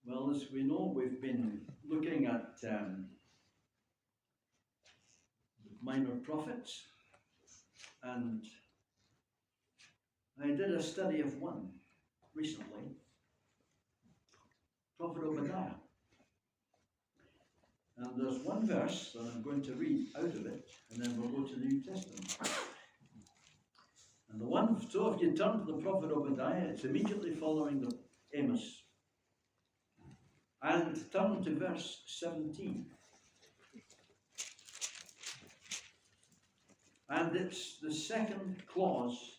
Well, as we know, we've been looking at minor prophets, and I did a study of one recently, Prophet Obadiah. And there's one verse that I'm going to read out of it, and then we'll go to the New Testament. And the one, so if you turn to the Prophet Obadiah, it's immediately following the Amos. And turn to verse 17. And it's the second clause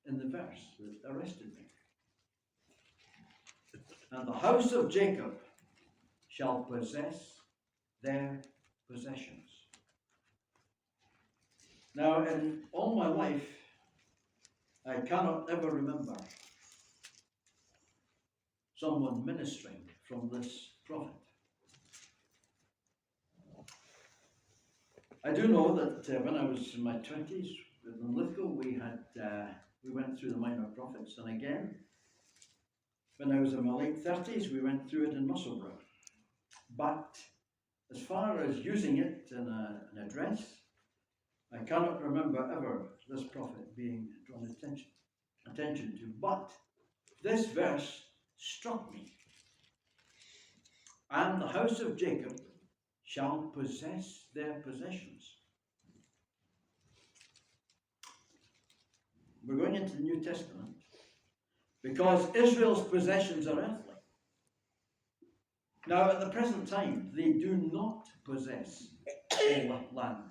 in the verse that arrested me. And the house of Jacob shall possess their possessions. Now, in all my life, I cannot ever remember someone ministering from this prophet. I do know that when I was in my 20s in Lithgow, we went through the minor prophets, and again, when I was in my late 30s, we went through it in Musselburgh. But as far as using it in an address, I cannot remember ever this prophet being drawn attention to. But this verse struck me. And the house of Jacob shall possess their possessions. We're going into the New Testament because Israel's possessions are earthly. Now, at the present time, they do not possess all land.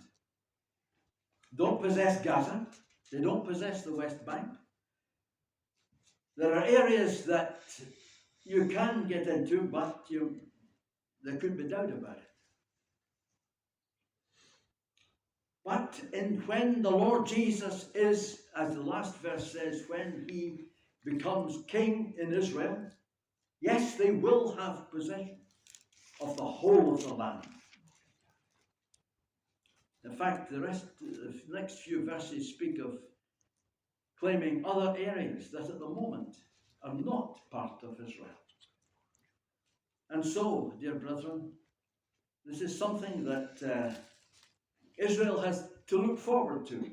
Don't possess Gaza. They don't possess the West Bank. There are areas that you can get into, but there could be doubt about it. But when the Lord Jesus is, as the last verse says, when he becomes king in Israel, yes, they will have possession of the whole of the land. In fact, the next few verses speak of claiming other areas that at the moment are not part of Israel. And so, dear brethren, this is something that Israel has to look forward to,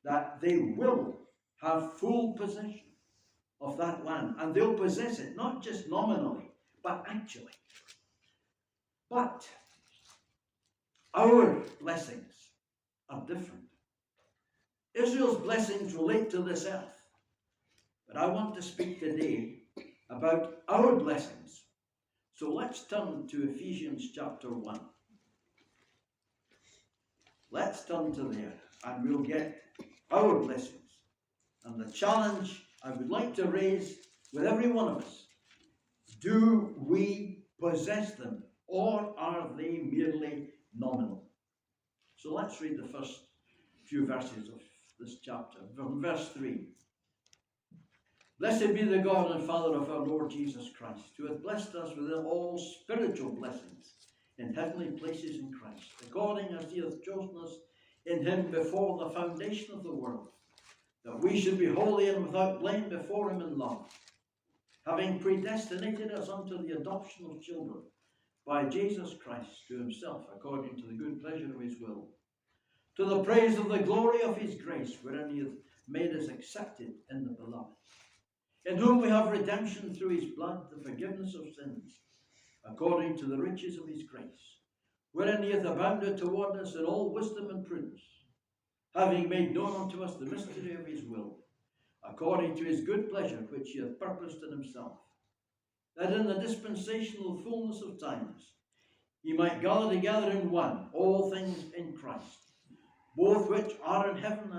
that they will have full possession of that land, and they'll possess it not just nominally, but actually. But our blessings are different. Israel's blessings relate to this earth, but I want to speak today about our blessings. So let's turn to Ephesians chapter 1. Let's turn to there, and we'll get our blessings. And the challenge I would like to raise with every one of us: do we possess them, or are they merely nominal? So let's read the first few verses of this chapter. From verse 3. Blessed be the God and Father of our Lord Jesus Christ, who hath blessed us with all spiritual blessings in heavenly places in Christ, according as he hath chosen us in him before the foundation of the world, that we should be holy and without blame before him in love, having predestinated us unto the adoption of children by Jesus Christ to himself, according to the good pleasure of his will, to the praise of the glory of his grace, wherein he hath made us accepted in the beloved, in whom we have redemption through his blood, the forgiveness of sins, according to the riches of his grace, wherein he hath abounded toward us in all wisdom and prudence, having made known unto us the mystery of his will, according to his good pleasure which he hath purposed in himself, that in the dispensational fullness of times he might gather together in one all things in Christ, both which are in heaven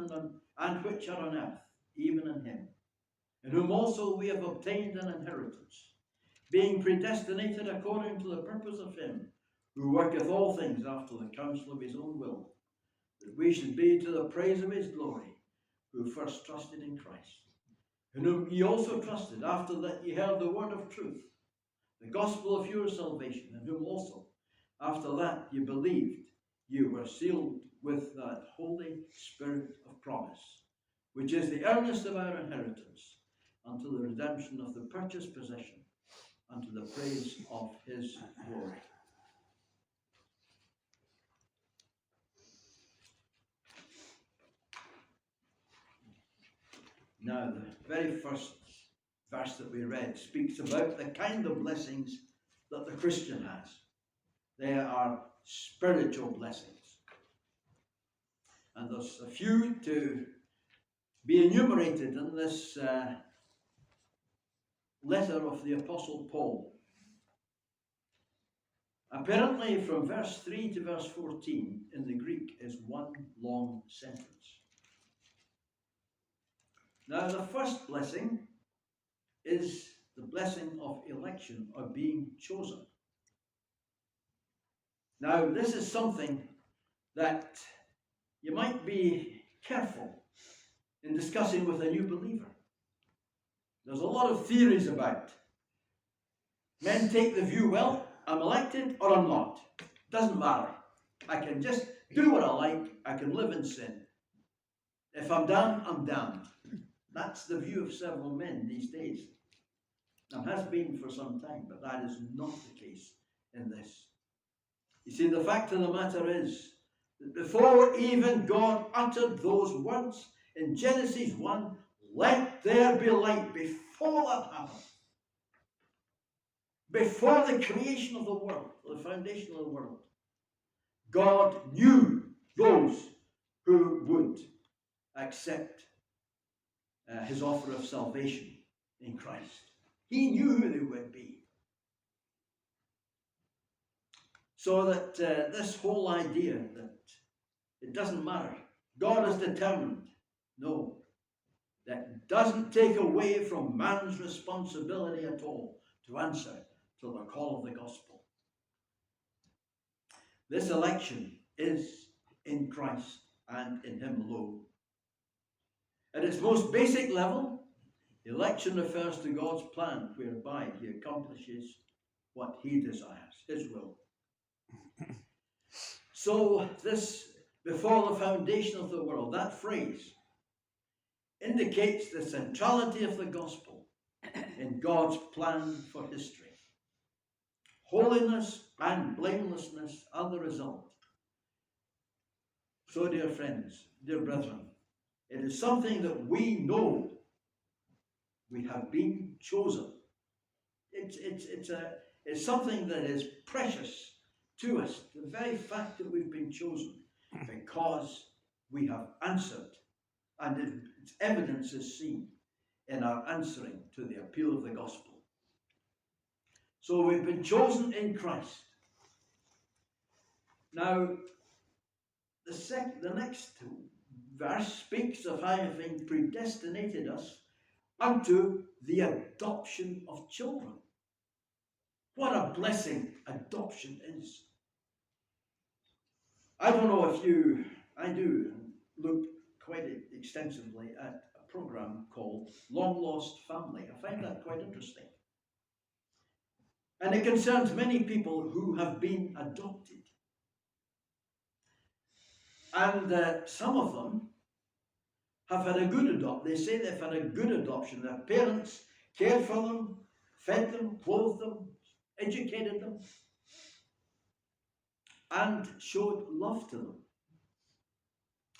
and which are on earth, even in him, in whom also we have obtained an inheritance, being predestinated according to the purpose of him who worketh all things after the counsel of his own will, that we should be to the praise of his glory, who first trusted in Christ, in whom ye also trusted, after that ye heard the word of truth, the gospel of your salvation, in whom also, after that ye believed, you were sealed with that Holy Spirit of promise, which is the earnest of our inheritance, until the redemption of the purchased possession, unto the praise of his glory. Now, the very first verse that we read speaks about the kind of blessings that the Christian has. They are spiritual blessings. And there's a few to be enumerated in this letter of the Apostle Paul. Apparently, from verse 3 to verse 14 in the Greek is one long sentence. Now, the first blessing is the blessing of election, or being chosen. Now, this is something that you might be careful in discussing with a new believer. There's a lot of theories about. Men take the view, well, I'm elected or I'm not. Doesn't matter. I can just do what I like. I can live in sin. If I'm damned, I'm damned. That's the view of several men these days. And has been for some time, but that is not the case in this. You see, the fact of the matter is that before even God uttered those words in Genesis 1, let there be light, before that happened, before the creation of the world, the foundation of the world, God knew those who would accept his offer of salvation in Christ. He knew who they would be. So that this whole idea that it doesn't matter, God is determined, no, that doesn't take away from man's responsibility at all to answer to the call of the gospel. This election is in Christ and in him alone. At its most basic level, election refers to God's plan whereby he accomplishes what he desires, his will. So this, before the foundation of the world, that phrase indicates the centrality of the gospel in God's plan for history. Holiness and blamelessness are the result. So, dear friends, dear brethren, it is something that we know we have been chosen. It's something that is precious to us, the very fact that we've been chosen, because we have answered, and its evidence is seen in our answering to the appeal of the gospel. So we've been chosen in Christ. Now, the next verse speaks of having predestinated us unto the adoption of children. What a blessing adoption is. I don't know if you, I do look quite extensively at a program called Long Lost Family. I find that quite interesting. And it concerns many people who have been adopted. And some of them have had a good adoption. They say they've had a good adoption. Their parents cared for them, fed them, clothed them, educated them, and showed love to them.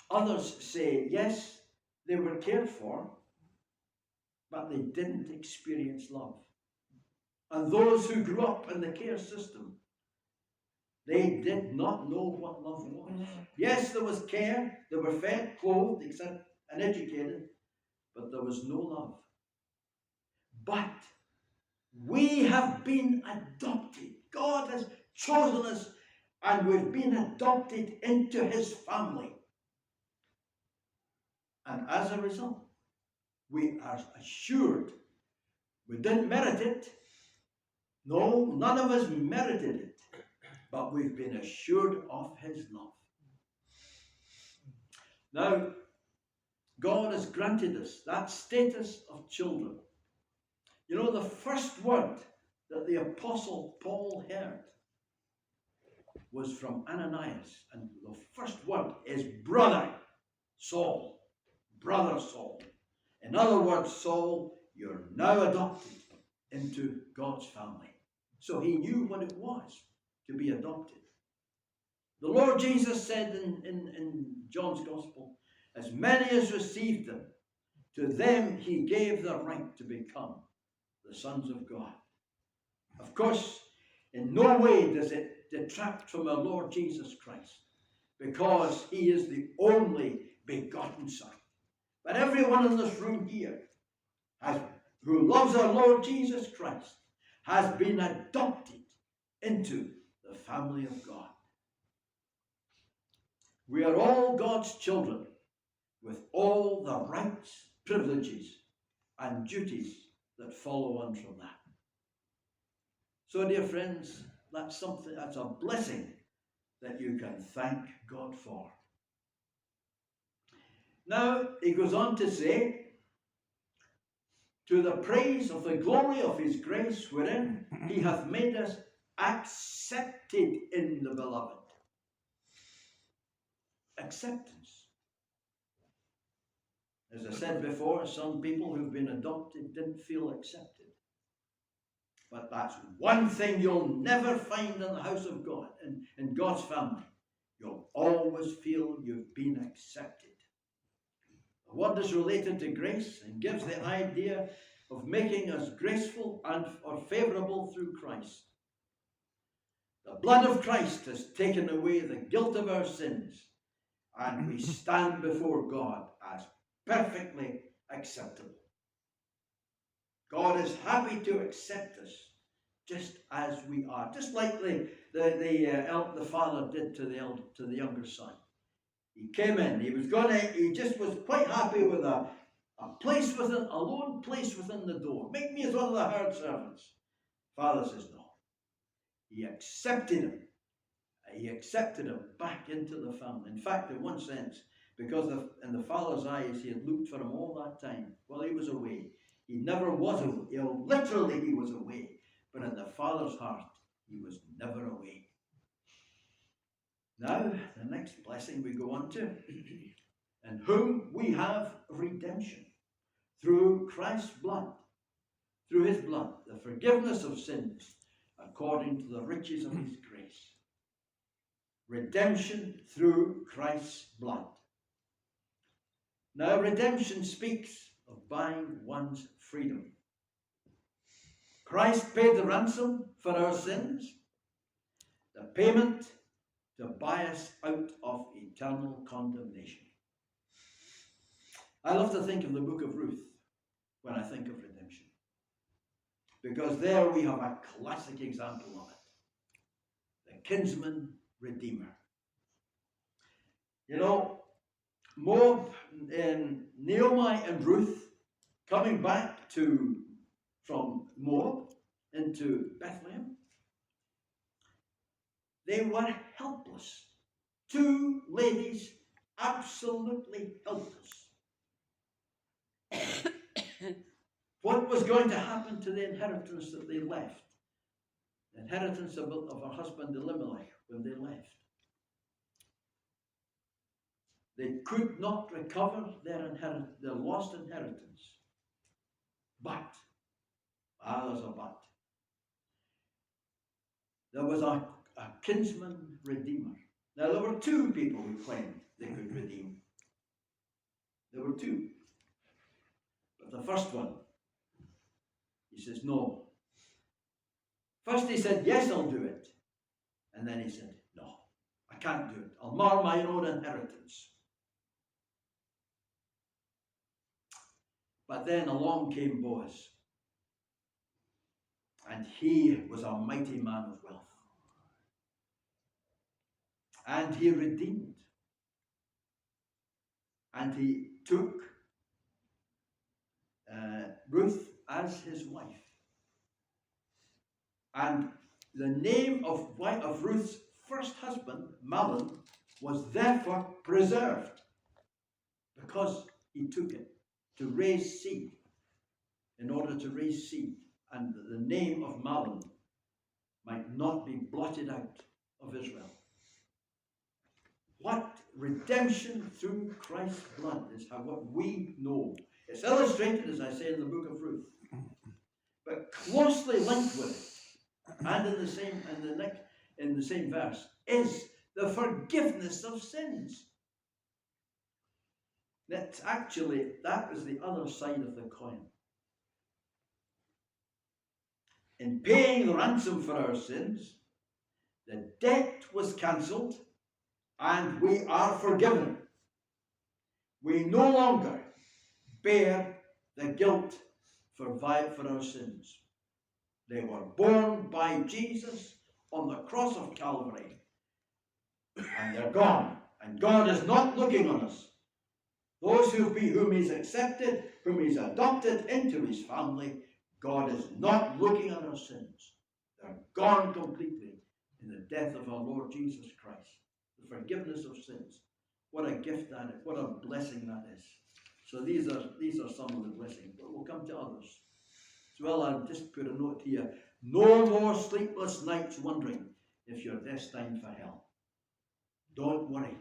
Others say, yes, they were cared for, but they didn't experience love. And those who grew up in the care system, they did not know what love was. Yes, there was care, they were fed, clothed, and educated, but there was no love. But we have been adopted. God has chosen us, and we've been adopted into his family. And as a result, we are assured. We didn't merit it. No, none of us merited it. But we've been assured of his love. Now, God has granted us that status of children. You know, the first word that the Apostle Paul heard was from Ananias. And the first word is brother Saul. Brother Saul. In other words, Saul, you're now adopted. into God's family. So he knew what it was to be adopted. The Lord Jesus said in John's Gospel, as many as received him, to them he gave the right to become the sons of God. Of course, in no way does it detract from our Lord Jesus Christ, because he is the only begotten Son. But everyone in this room here who loves our Lord Jesus Christ has been adopted into the family of God. We are all God's children with all the rights, privileges, and duties that follow on from that. So, dear friends, that's a blessing that you can thank God for. Now, he goes on to say, to the praise of the glory of his grace, wherein he hath made us accepted in the beloved. Acceptance. As I said before, some people who've been adopted didn't feel accepted. But that's one thing you'll never find in the house of God, in God's family. You'll always feel you've been accepted. The word is related to grace and gives the idea of making us graceful or favourable through Christ. The blood of Christ has taken away the guilt of our sins, and we stand before God as perfectly acceptable. God is happy to accept us just as we are, just like the father did to the younger son. He came in. He just was quite happy with a lone place within the door. Make me as one of the hired servants. Father says no. He accepted him. He accepted him back into the family. In fact, in one sense, because in the father's eyes, he had looked for him all that time while he was away. He never was away. Literally, he was away. But in the father's heart, he was never away. Now, the next blessing we go on to, in whom we have redemption through Christ's blood, through his blood, the forgiveness of sins according to the riches of his grace. Redemption through Christ's blood. Now, redemption speaks of buying one's freedom. Christ paid the ransom for our sins, the payment to buy us out of eternal condemnation. I love to think of the book of Ruth when I think of redemption, because there we have a classic example of it. The kinsman redeemer. You know, Naomi and Ruth coming back from Moab into Bethlehem, they were helpless. Two ladies, absolutely helpless. What was going to happen to the inheritance that they left? The inheritance of her husband Elimelech when they left. They could not recover their lost inheritance. But, there's a but. There was a kinsman redeemer. Now, there were two people who claimed they could redeem. There were two. But the first one, he says, no. First he said, yes, I'll do it. And then he said, no, I can't do it. I'll mar my own inheritance. But then along came Boaz. And he was a mighty man of wealth. And he redeemed. And he took Ruth as his wife. And the name of Ruth's first husband, Mahlon, was therefore preserved because he took it to raise seed, in order to raise seed. And the name of Mahlon might not be blotted out of Israel. What redemption through Christ's blood is what we know. It's illustrated, as I say, in the book of Ruth. But closely linked with it, and in the same verse, is the forgiveness of sins. That is the other side of the coin. In paying the ransom for our sins, the debt was cancelled and we are forgiven. We no longer bear the guilt for our sins. They were borne by Jesus on the cross of Calvary, and they're gone. And God is not looking on us. Those whom He's accepted, whom He's adopted into His family, God is not looking on our sins. They're gone completely in the death of our Lord Jesus Christ. The forgiveness of sins. What a gift that is. What a blessing that is. So these are some of the blessings, but we'll come to others. As well, I'll just put a note here. No more sleepless nights wondering if you're destined for hell. Don't worry.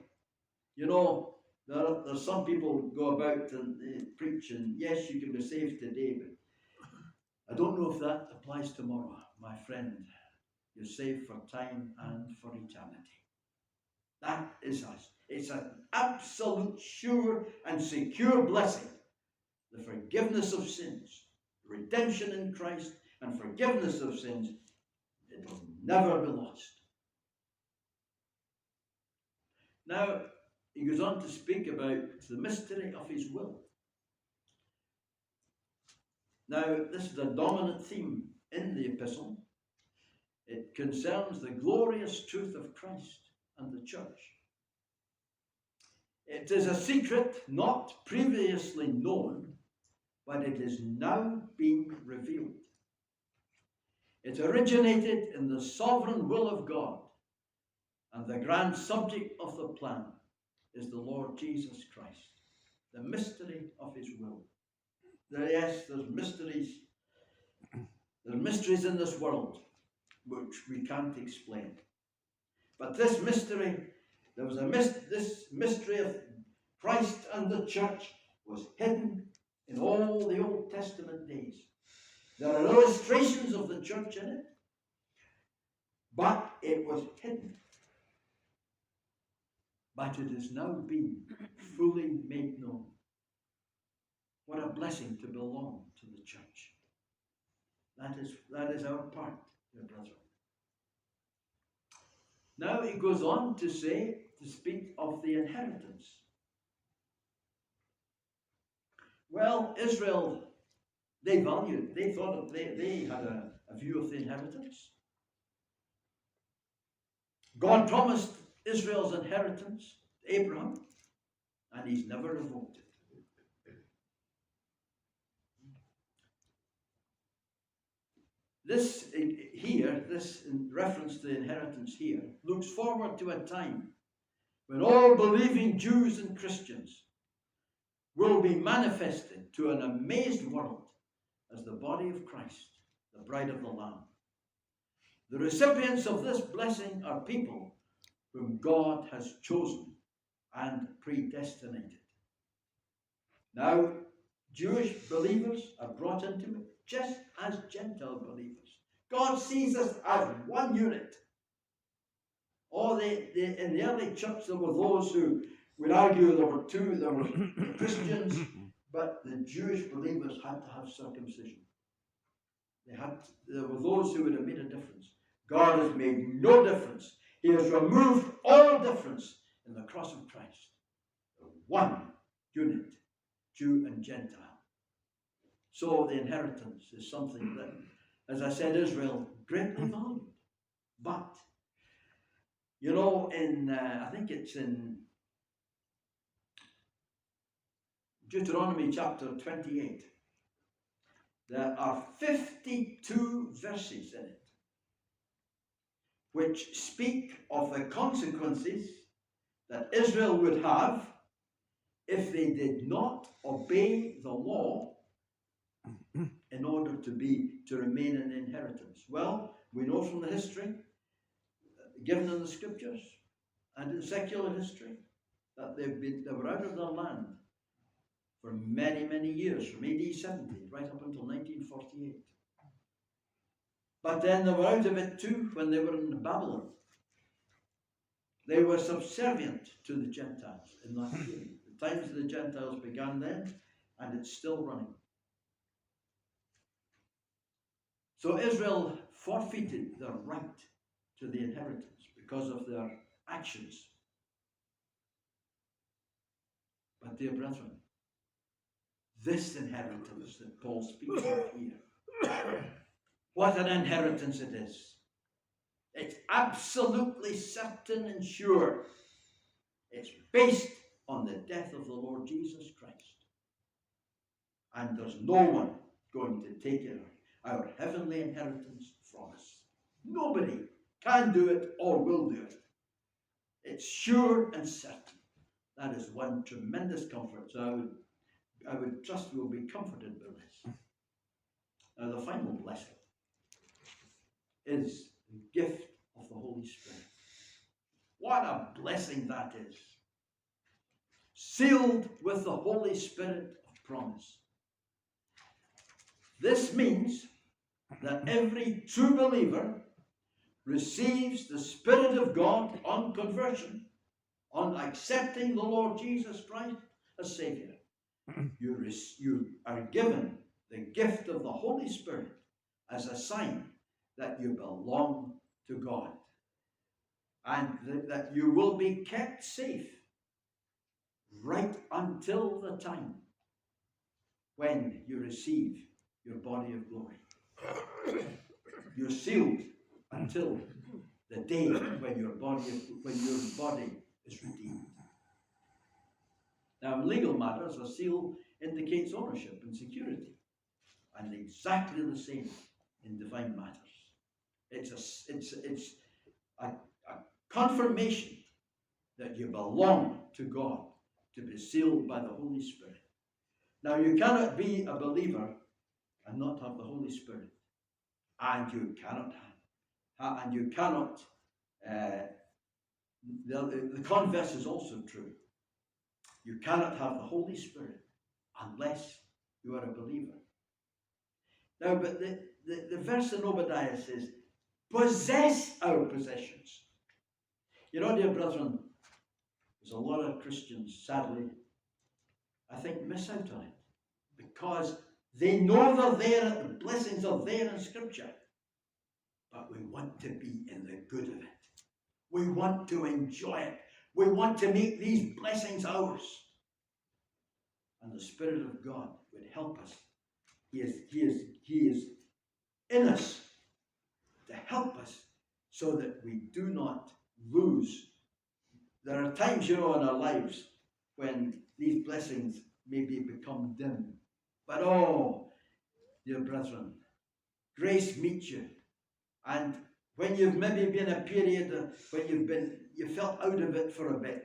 You know, there's some people go about and preach, and yes, you can be saved today, but I don't know if that applies tomorrow. My friend, you're saved for time and for eternity. That is us. It's an absolute, sure and secure blessing. The forgiveness of sins, redemption in Christ, and forgiveness of sins, it will never be lost. Now, he goes on to speak about the mystery of his will. Now, this is a dominant theme in the epistle. It concerns the glorious truth of Christ and the church. It is a secret not previously known, but it is now being revealed. It originated in the sovereign will of God, and the grand subject of the plan is the Lord Jesus Christ, the mystery of his will. Yes, there's mysteries in this world which we can't explain. But this mystery, this mystery of Christ and the church was hidden in all the Old Testament days. There are illustrations of the church in it, but it was hidden. But it is now being fully made known. What a blessing to belong to the church. That is our part, dear brethren. Now he goes on to speak of the inheritance. Well, Israel, they thought they had a view of the inheritance. God promised Israel's inheritance to Abraham, and he's never revoked it. This in reference to the inheritance here, looks forward to a time when all believing Jews and Christians will be manifested to an amazed world as the body of Christ, the bride of the Lamb. The recipients of this blessing are people whom God has chosen and predestinated. Now, Jewish believers are brought into it just as Gentile believers. God sees us as one unit. In the early church, there were those who would argue there were two, there were Christians, but the Jewish believers had to have circumcision. There were those who would have made a difference. God has made no difference. He has removed all difference in the cross of Christ. One unit, Jew and Gentile. So the inheritance is something that, as I said, Israel greatly valued. But, you know, I think it's in Deuteronomy chapter 28, there are 52 verses in it which speak of the consequences that Israel would have if they did not obey the law in order to remain in inheritance. Well, we know from the history given in the scriptures and in secular history that they were out of their land for many, many years, from AD 70 right up until 1948. But then they were out of it too when they were in Babylon. They were subservient to the Gentiles in that period. The times of the Gentiles began then, and it's still running. So Israel forfeited their right to the inheritance because of their actions. But dear brethren, this inheritance that Paul speaks of here, what an inheritance it is. It's absolutely certain and sure. It's based on the death of the Lord Jesus Christ. And there's no one going to take our heavenly inheritance from us. Nobody can do it or will do it. It's sure and certain. That is one tremendous comfort. So I would trust we'll be comforted by this. Now the final blessing is the gift of the Holy Spirit. What a blessing that is. Sealed with the Holy Spirit of promise. This means that every true believer receives the Spirit of God on conversion, on accepting the Lord Jesus Christ as Savior. You are given the gift of the Holy Spirit as a sign that you belong to God, and that you will be kept safe right until the time when you receive your body of glory. You're sealed until the day when your body is redeemed. Now, in legal matters, a seal indicates ownership and security, and exactly the same in divine matters. It's a confirmation that you belong to God, to be sealed by the Holy Spirit. Now, you cannot be a believer and not have the Holy Spirit, and you cannot the converse is also true. You cannot have the Holy Spirit unless you are a believer. Now, but the verse in Obadiah says, possess our possessions. You know, dear brethren, there's a lot of Christians, sadly, I think, miss out on it because they know they're there, the blessings are there in Scripture, but we want to be in the good of it. We want to enjoy it. We want to make these blessings ours. And the Spirit of God would help us. He is in us to help us so that we do not lose. There are times, in our lives when these blessings maybe become dim. But oh, dear brethren, grace meets you. And when you've maybe been a period when you felt out of it for a bit,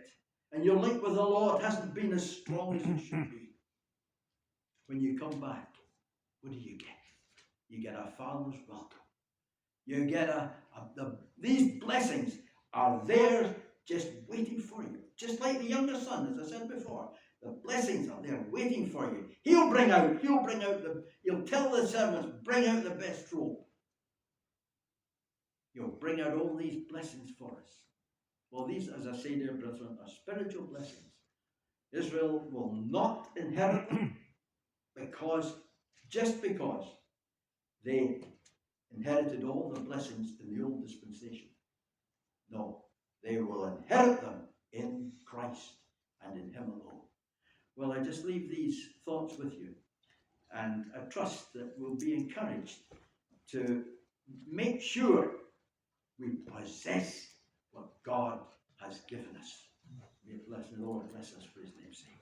and your link with the Lord hasn't been as strong as it should be, when you come back, what do you get? You get a Father's welcome. You get these blessings are there just waiting for you. Just like the younger son, as I said before, the blessings are there waiting for you. He'll tell the servants, bring out the best robe. He'll bring out all these blessings for us. Well, these, as I say, dear brethren, are spiritual blessings. Israel will not inherit them just because they inherited all the blessings in the old dispensation. No, they will inherit them in Christ and in Him alone. Well, I just leave these thoughts with you, and I trust that we'll be encouraged to make sure we possess what God has given us. May it bless the Lord, bless us for His name's sake.